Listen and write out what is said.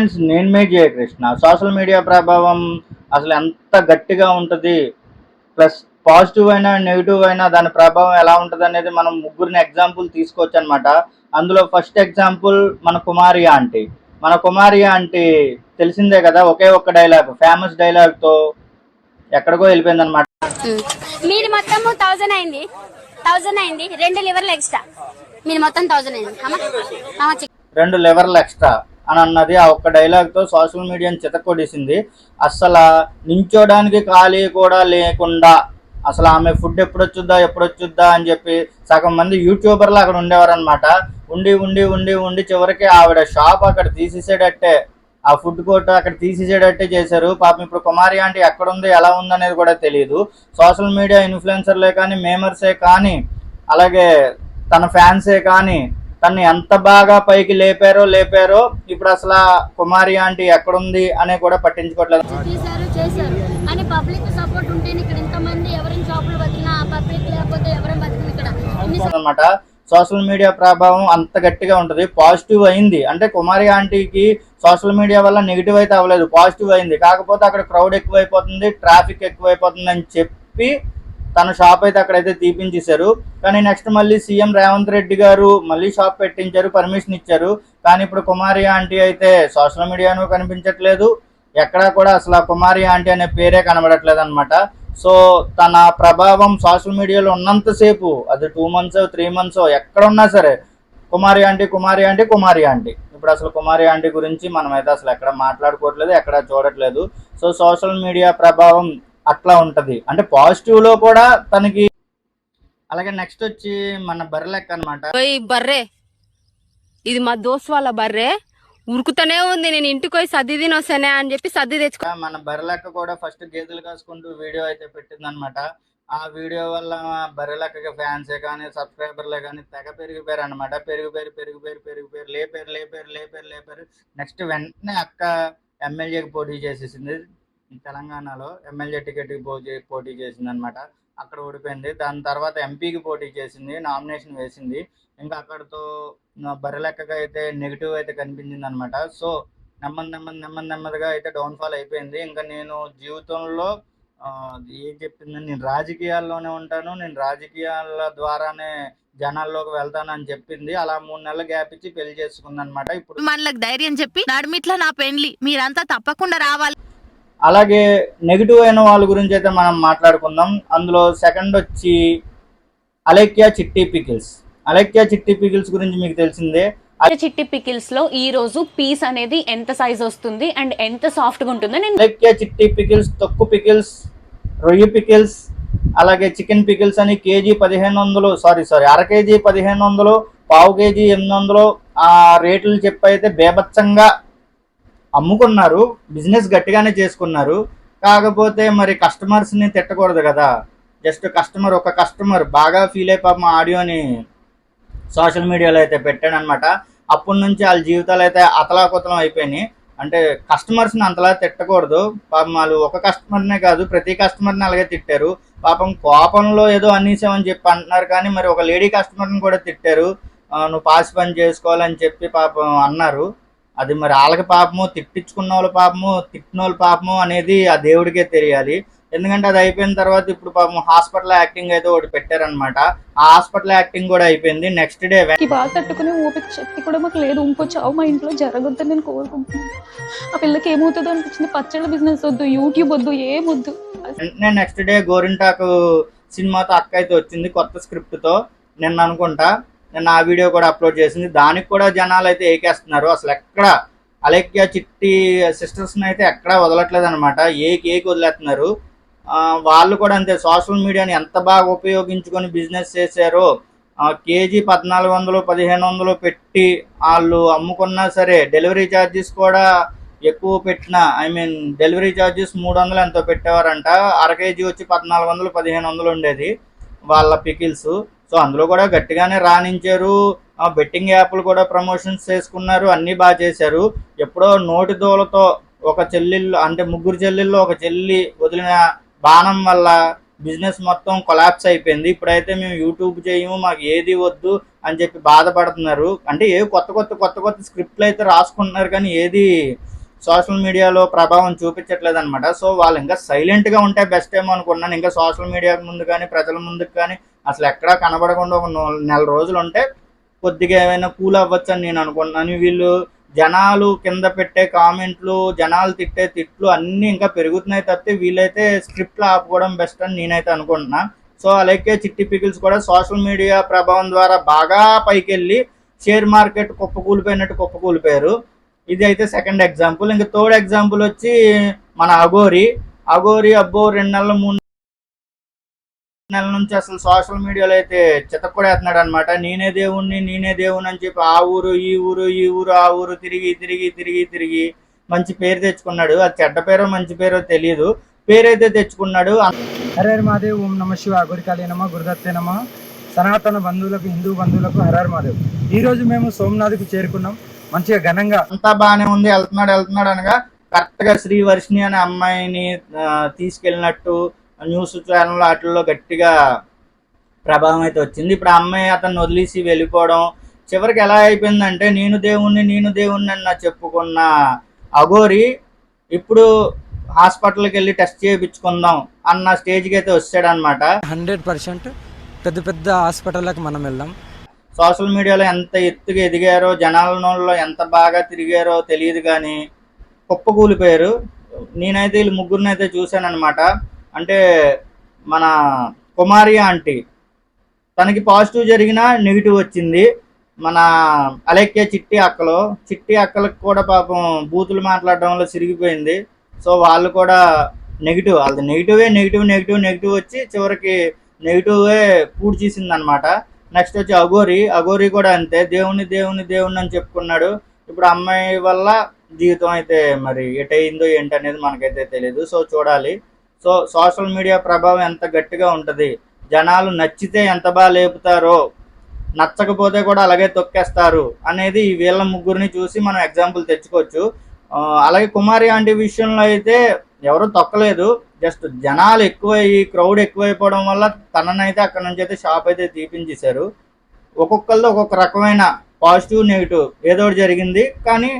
Friends, నేను మీ Jayakrishna. Social media ప్రభావం అసలు ఎంత గట్టిగా ఉంటుంది, ప్లస్ పాజిటివ్ అయినా నెగిటివ్ అయినా దాని ప్రభావం ఎలా ఉంటుంది అనేది మనం ముగ్గురిని ఎగ్జాంపుల్ తీసుకోవచ్చు అనమాట. అందులో ఫస్ట్ ఎగ్జాంపుల్ మన కుమారి ఆంటీ. మన కుమారి ఆంటీ తెలిసిందే కదా, ఒకే ఒక్క డైలాగ్, ఫేమస్ డైలాగ్తో ఎక్కడికో వెళ్ళిపోయింది అనమాట. మీరు మొత్తం 1000 అయింది, 1000 అయింది, 2 లివర్లు ఎక్స్ట్రా. మీరు మొత్తం 1000 అయింది, 2 లివర్లు ఎక్స్ట్రా అని అన్నది. ఆ ఒక్క డైలాగ్తో సోషల్ మీడియాని చితక్కొడేసింది. అసలు నించోడానికి ఖాళీ కూడా లేకుండా అసలు ఆమె ఫుడ్ ఎప్పుడొచ్చుద్దా అని చెప్పి సగం మంది యూట్యూబర్లు అక్కడ ఉండేవారు అనమాట. ఉండి ఉండి ఉండి ఉండి చివరికి ఆవిడ షాప్ అక్కడ తీసేసేటట్టే, ఆ ఫుడ్ కోర్ట్ అక్కడ తీసేసేటట్టే చేశారు. పాపం ఇప్పుడు కుమారి ఆంటీ ఎక్కడుంది, ఎలా ఉందనేది కూడా తెలియదు. సోషల్ మీడియా ఇన్ఫ్లుయెన్సర్లే కానీ, మేమర్సే కానీ, అలాగే తన ఫ్యాన్సే కానీ తను ఎంత బాగా పైకి లేపారో ఇప్పుడు అసలు కుమారి ఆంటీ ఎక్కడుంది అనే కూడా పట్టించుకోవట్లేదు అనమాట. సోషల్ మీడియా ప్రభావం అంత గట్టిగా ఉంటుంది. పాజిటివ్ అయింది అంటే కుమారి ఆంటీకి సోషల్ మీడియా వల్ల నెగిటివ్ అయితే అవ్వలేదు, పాజిటివ్ అయింది. కాకపోతే అక్కడ క్రౌడ్ ఎక్కువైపోతుంది, ట్రాఫిక్ ఎక్కువైపోతుంది అని చెప్పి తన షాప్ అయితే అక్కడైతే తీపించేశారు. కానీ నెక్స్ట్ మళ్ళీ సీఎం రేవంత్ రెడ్డి గారు మళ్ళీ షాప్ పెట్టించారు, పర్మిషన్ ఇచ్చారు. కానీ ఇప్పుడు కుమారి ఆంటీ అయితే సోషల్ మీడియాను కనిపించట్లేదు, ఎక్కడా కూడా అసలు కుమారి ఆంటీ అనే పేరే కనబడట్లేదు అనమాట. సో తన ప్రభావం సోషల్ మీడియాలో ఉన్నంతసేపు, అది 2 months 3 months ఎక్కడున్నా సరే కుమారి ఆంటీ కుమారి ఆంటీ కుమారి ఆంటీ. ఇప్పుడు అసలు కుమారి ఆంటీ గురించి మనమైతే అసలు ఎక్కడ మాట్లాడుకోవట్లేదు, ఎక్కడ చూడట్లేదు. సో సోషల్ మీడియా ప్రభావం అట్లా ఉంటది, అంటే పాజిటివ్ లో కూడా తనకి. అలాగే నెక్స్ట్ వచ్చి మన బర్రెలెక్క అనమాట. బర్రె ఇది మా దోస్త్ వాళ్ళ బర్రె, ఉరుకుతూనే ఉంది. నేను ఇంటికి పోయి సర్ది తిని వస్తానే అని చెప్పి సర్ది తెచ్చుకో. మన బర్రెలెక్క కూడా ఫస్ట్ గేదెలు కాసుకుంటూ వీడియో అయితే పెట్టింది అనమాట. ఆ వీడియో వల్ల బర్రెలెక్కకి ఫ్యాన్సే కానీ, సబ్స్క్రైబర్లే కానీ తెగ పెరిగిపోయారు అనమాట. పెరిగిపోయారు, లేపారు. నెక్స్ట్ వెంటనే అక్క ఎమ్మెల్యేకి పోటీ చేసేసింది. తెలంగాణలో ఎమ్మెల్యే టికెట్కి పోటీ చేసింది అనమాట. అక్కడ ఓడిపోయింది. దాని తర్వాత ఎంపీకి పోటీ చేసింది, నామినేషన్ వేసింది. ఇంకా అక్కడతో బర్రెలెక్కగా అయితే నెగిటివ్ అయితే కనిపించింది అనమాట. సో నెమ్మదిగా అయితే డౌన్ఫాల్ అయిపోయింది. ఇంకా నేను జీవితంలో ఏం చెప్పిందని, నేను రాజకీయాల్లోనే ఉంటాను, నేను రాజకీయాల ద్వారానే జనాల్లోకి వెళ్తాను అని చెప్పింది. అలా 3 నెలల గ్యాప్ ఇచ్చి పెళ్లి చేసుకుంది అనమాట. ఇప్పుడు మనలకు ధైర్యం చెప్పి నడిమిట్లా నా పెళ్లి మీరంతా తప్పకుండా రావాలి. అలాగే నెగిటివ్ అయిన వాళ్ళ గురించి అయితే మనం మాట్లాడుకుందాం. అందులో సెకండ్ వచ్చి అలేఖ్య చిట్టి పికిల్స్. అలేఖ్య చిట్టి పికిల్స్ గురించి మీకు తెలిసిందే. చిట్టి పికిల్స్ లో ఈ రోజు పీస్ అనేది ఎంత సైజ్ వస్తుంది అండ్ ఎంత సాఫ్ట్ గా ఉంటుందో అలేఖ్య చిట్టి పికిల్స్, తొక్కు పికిల్స్, రొయ్య పికిల్స్, అలాగే చికెన్ పికిల్స్ అని కేజీ 1500, అర కేజీ 1500, పావు కేజీ 800 ఆ రేట్లు చెప్పి అయితే బేభత్సంగా అమ్ముకున్నారు. బిజినెస్ గట్టిగానే చేసుకున్నారు. కాకపోతే మరి కస్టమర్స్ని తిట్టకూడదు కదా. జస్ట్ ఒక కస్టమర్ బాగా ఫీల్ అయి పాపం ఆడియోని సోషల్ మీడియాలో అయితే పెట్టాడనమాట. అప్పటి నుంచి వాళ్ళ జీవితాలు అయితే అతలాకుతలం అయిపోయినాయి. అంటే కస్టమర్స్ని అంతలా తిట్టకూడదు. పాపం వాళ్ళు ఒక కస్టమర్నే కాదు, ప్రతి కస్టమర్ని అలాగే తిట్టారు. పాపం కోపంలో ఏదో అనేసామని చెప్పి అంటున్నారు, కానీ మరి ఒక లేడీ కస్టమర్ని కూడా తిట్టారు. నువ్వు పాసి పని చేసుకోవాలని చెప్పి పాపం అన్నారు. అది మరి వాళ్ళకి పాపము, తిట్టించుకున్న వాళ్ళ పాపము, తిట్టిన వాళ్ళ పాపము అనేది ఆ దేవుడికే తెలియాలి. ఎందుకంటే అది అయిపోయిన తర్వాత ఇప్పుడు పాపం హాస్పిటల్ యాక్టింగ్ అయితే ఒకటి పెట్టారనమాట. ఆ హాస్పిటల్ యాక్టింగ్ కూడా అయిపోయింది. నెక్స్ట్ డే బాగా తట్టుకునే ఓపిక శక్తి కూడా మాకు లేదు. ఇంకో చావు మా ఇంట్లో జరగొద్దని నేను కోరుకుంటున్నాను. ఆ పిల్లకి ఏమవుతుందో అనిపించింది. పచ్చళ్ళ బిజినెస్ వద్దు, యూట్యూబ్ వద్దు, ఏమొద్దు. వెంటనే నెక్స్ట్ డే గోరింటాకు సినిమాతో అక్క అయితే వచ్చింది కొత్త స్క్రిప్ట్తో. నిన్న అనుకుంటా, నిన్న ఆ వీడియో కూడా అప్లోడ్ చేసింది. దానికి కూడా జనాలు అయితే ఏకేస్తున్నారు. అసలు ఎక్కడ అలేఖ్య చిట్టి సిస్టర్స్ని అయితే ఎక్కడా వదలట్లేదు అనమాట. ఏకి వదిలేస్తున్నారు. వాళ్ళు కూడా అంతే. సోషల్ మీడియాని ఎంత బాగా ఉపయోగించుకొని బిజినెస్ చేశారో, కేజీ 1400 1500 పెట్టి వాళ్ళు అమ్ముకున్నా సరే డెలివరీ ఛార్జెస్ కూడా ఎక్కువ పెట్టిన, డెలివరీ ఛార్జెస్ 300 ఎంతో పెట్టేవారంట. అర కేజీ వచ్చి 1400 1500 ఉండేది వాళ్ళ పికిల్స్. సో అందులో కూడా గట్టిగానే రాణించారు. బెట్టింగ్ యాప్లు కూడా ప్రమోషన్స్ చేసుకున్నారు, అన్నీ బాగా చేశారు. ఎప్పుడో నోటి దూలతో ఒక చెల్లెళ్ళు, అంటే 3 చెల్లెళ్ళు ఒక చెల్లి వదిలిన బాణం వల్ల బిజినెస్ మొత్తం కొలాప్స్ అయిపోయింది. ఇప్పుడైతే మేము యూట్యూబ్ చేయము, మాకు ఏది వద్దు అని చెప్పి బాధపడుతున్నారు. అంటే కొత్త స్క్రిప్ట్లు అయితే రాసుకుంటున్నారు, కానీ ఏది సోషల్ మీడియాలో ప్రభావం చూపించట్లేదు అనమాట. సో వాళ్ళు ఇంకా సైలెంట్గా ఉంటే బెస్ట్ ఏమో అనుకున్నాను. ఇంకా సోషల్ మీడియాకి ముందు కానీ ప్రజల ముందుకు కానీ అసలు ఎక్కడా కనబడకుండా ఒక నెల రోజులు ఉంటే కొద్దిగా ఏమైనా కూల్ అవ్వచ్చు అని నేను అనుకున్నాను. వీళ్ళు జనాలు కింద పెట్టే కామెంట్లు, జనాలు తిట్టే తిట్లు అన్నీ ఇంకా పెరుగుతున్నాయి తప్పితే వీళ్ళైతే స్క్రిప్ట్లు ఆపుకోవడం బెస్ట్ అని నేనైతే అనుకుంటున్నా. సో అలాగే చిట్టి పికిల్స్ కూడా సోషల్ మీడియా ప్రభావం ద్వారా బాగా పైకి వెళ్ళి షేర్ మార్కెట్ కుప్పకూలిపోయినట్టు కుప్పకూలిపోయారు. ఇది అయితే సెకండ్ ఎగ్జాంపుల్. ఇంకా థర్డ్ ఎగ్జాంపుల్ వచ్చి మన అఘోరి అబ్బో 2 నెలలు 3 నెలల నుంచి అసలు సోషల్ మీడియాలో అయితే చితక్కొడేస్తున్నాడు అనమాట. నేనే దేవుణ్ణి అని చెప్పి ఆ ఊరు ఆ ఊరు తిరిగి మంచి పేరు తెచ్చుకున్నాడు. అది చెడ్డ పేరో మంచి పేరో తెలియదు, పేరైతే తెచ్చుకున్నాడు. హరహర మహాదేవ్. ఓం నమ శివ గురికాళీ నమ గురుదత్తే నమ. సనాతన బంధువులకు, హిందూ బంధువులకు హరహర మహాదేవ్. ఈ రోజు మేము సోమనాథ్కు చేరుకున్నాం. మంచిగా ఘనంగా అంతా బాగానే ఉంది. వెళ్తున్నాడు అనగా కరెక్ట్ గా శ్రీవర్షిణి అనే అమ్మాయిని తీసుకెళ్ళినట్టు న్యూస్ ఛానల్ వాటిల్లో గట్టిగా ప్రభావం అయితే వచ్చింది. ఇప్పుడు ఆ అమ్మాయి అతన్ని వదిలేసి వెళ్ళిపోవడం చివరికి ఎలా అయిపోయిందంటే నేను దేవుణ్ణి అని చెప్పుకున్న అఘోరి ఇప్పుడు హాస్పిటల్కి వెళ్ళి టెస్ట్ చేయించుకుందాం అన్న స్టేజ్కి అయితే వచ్చాడనమాట. 100% పెద్ద హాస్పిటల్లకు మనం వెళ్దాం. సోషల్ మీడియాలో ఎంత ఎత్తుగా ఎదిగారో, జనాలలో ఎంత బాగా తిరిగారో తెలియదు కానీ కుప్పకూలిపోయారు. నేనైతే వీళ్ళు ముగ్గురిని అయితే చూశాను అనమాట. అంటే మన కుమారి ఆంటీ, తనకి పాజిటివ్ జరిగినా నెగిటివ్ వచ్చింది. మన అలెక్కే చిట్టి అక్కలకు కూడా పాపం బూతులు మాట్లాడడం వల్ల సిరిగిపోయింది. సో వాళ్ళు కూడా నెగిటివ్, వాళ్ళది నెగిటివ్ వచ్చి చివరికి నెగిటివే పూర్తి చేసింది అనమాట. నెక్స్ట్ వచ్చి అఘోరి కూడా అంతే, దేవుణ్ణి అని చెప్పుకున్నాడు. ఇప్పుడు అమ్మాయి వల్ల జీవితం అయితే మరి ఎటయిందో ఏంటి అనేది మనకైతే తెలియదు. సో చూడాలి. సో సోషల్ మీడియా ప్రభావం ఎంత గట్టిగా ఉంటుంది, జనాలు నచ్చితే ఎంత బాగా లేపుతారో, నచ్చకపోతే కూడా అలాగే తొక్కేస్తారు అనేది ఈ వీళ్ళ ముగ్గురిని చూసి మనం ఎగ్జాంపుల్ తెచ్చుకోవచ్చు. అలాగే కుమారి ఆంటీ విషయంలో అయితే ఎవరు తొక్కలేదు, జస్ట్ జనాలు క్రౌడ్ ఎక్కువైపోవడం వల్ల తననైతే అక్కడ నుంచి అయితే షాప్ అయితే తీపించేశారు. ఒక్కొక్కరితో ఒక్కొక్క రకమైన పాజిటివ్ నెగిటివ్ ఏదో ఒకటి జరిగింది. కానీ